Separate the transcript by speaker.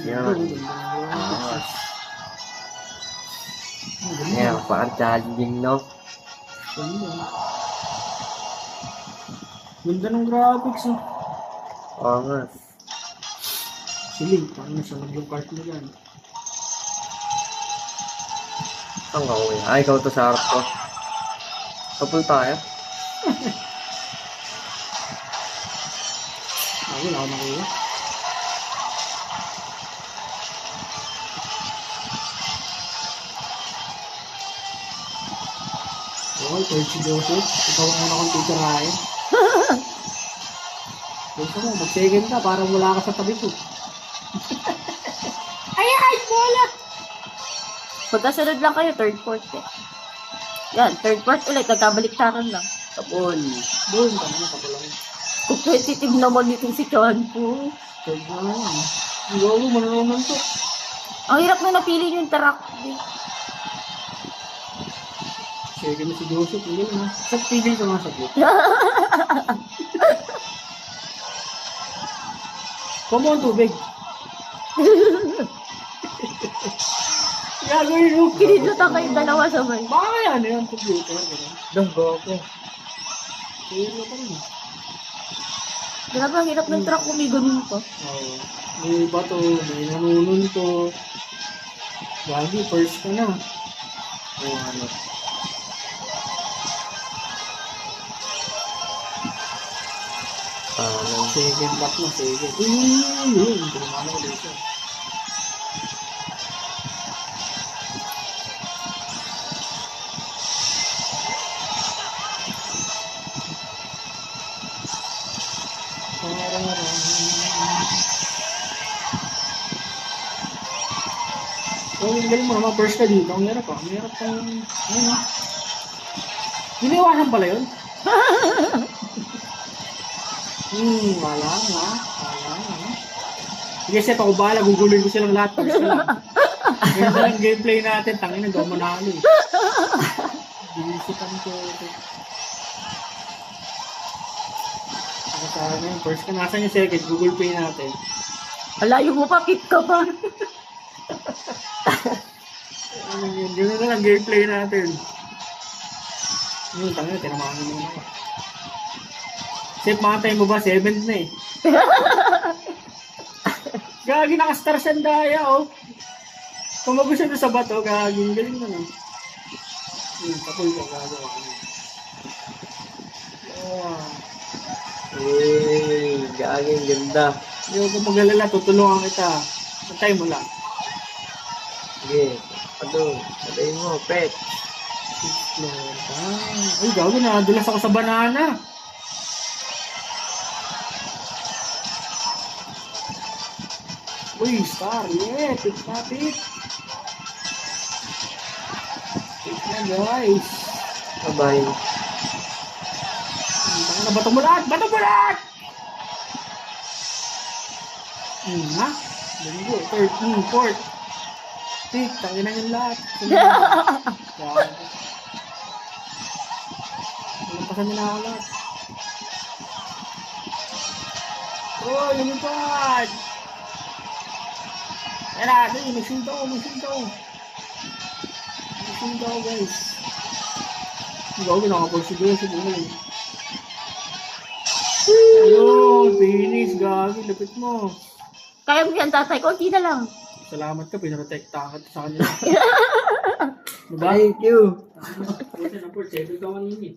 Speaker 1: Yan. Yan, parang challenging, no?
Speaker 2: Ganda ng graphics, oh.
Speaker 1: Oo nga.
Speaker 2: Siling, paano sa yung cart mo yan?
Speaker 1: Ang gawin. Ay, ikaw to sa harap ko. Kapul tayo.
Speaker 2: Wala ako nakuha. Okay, third si Joseph. Ikaw ang una kong titirahin. Gusto mo, mag-second ka para wala ka sa tabi ko. Ay, bola!
Speaker 3: Pagkasunod lang kayo, third, fourth eh. Yan, third, fourth ulit, nagkabaliktaran lang.
Speaker 1: Kapul.
Speaker 2: Doon, tama na, tapulang.
Speaker 3: Competitive naman itong si Chan po.
Speaker 2: Third na lang. Ang gawa, mananaman to.
Speaker 3: Ang hirap nung napili yung track.
Speaker 2: Second na si Joseph, hindi na. Sa tigil ka nga sa group. Come on, tubig. Gagawin mo.
Speaker 3: Kinilutan kayo dalawa sabay.
Speaker 2: Baka kaya ano yan, computer. Gano'n.
Speaker 1: Danggo ako.
Speaker 2: Kaya na pa rin.
Speaker 3: Grabe, ang hirap ng track kung may ganun pa.
Speaker 2: Oo. May bato, may nanunun to. Gagi, first ka na.
Speaker 1: Oo, ano.
Speaker 2: Second lap na, second. Yun. Tinamano ko dito. Kung galing mo naman, first ka dito, ang hirap pa. Ang hirap pang, ano. Giniwasan pala yun? Wala nga. Sige, Seth, ako bahala. Guguluhin ko silang lahat. First ka lang. Ganyan na lang gameplay natin. Tangin na, gawa manalo eh. Binisipan ko. Ako sa akin, first ka. Nasaan yung second? Google Pay natin.
Speaker 3: Alayo mo pa, pick ka pa.
Speaker 2: Ganyan na lang gameplay natin. Tangin na, tinamahan mo na ako. Seth, makatay mo ba? 7th na eh. Gagi, nakastar siya daya, oh. Tumago siya sa bato, gagi. Galing na, no? Kapul ka, gagawa ka.
Speaker 1: Gaging ganda.
Speaker 2: Hindi ko mag-alala, tutulungan kita. Matay mo lang.
Speaker 1: Sige. Ano? Patay mo, pet.
Speaker 2: Ay, gagi, nadulas ako sa banana. Uy, star, yeah, pick na, pick. Pick na, guys.
Speaker 1: Bye-bye.
Speaker 2: Tanga na, bato mo lahat! Bato mo lahat! Ha? Linggo, third, fourth. Pick, tangin na yung lahat. Lampasan nila ako lahat. Oh, lumipad! Yan na, magsintaw. Magsintaw, guys. Ikaw, pinakapagsiguro siguro. Ayun, finish, gagi, lapit mo.
Speaker 3: Kaya mo yan, tatay. Kunti na lang.
Speaker 2: Salamat ka, pinaprotektahan ka sa kanila. Diba?
Speaker 1: Thank you.
Speaker 2: Buti na po, check ikaw kanina.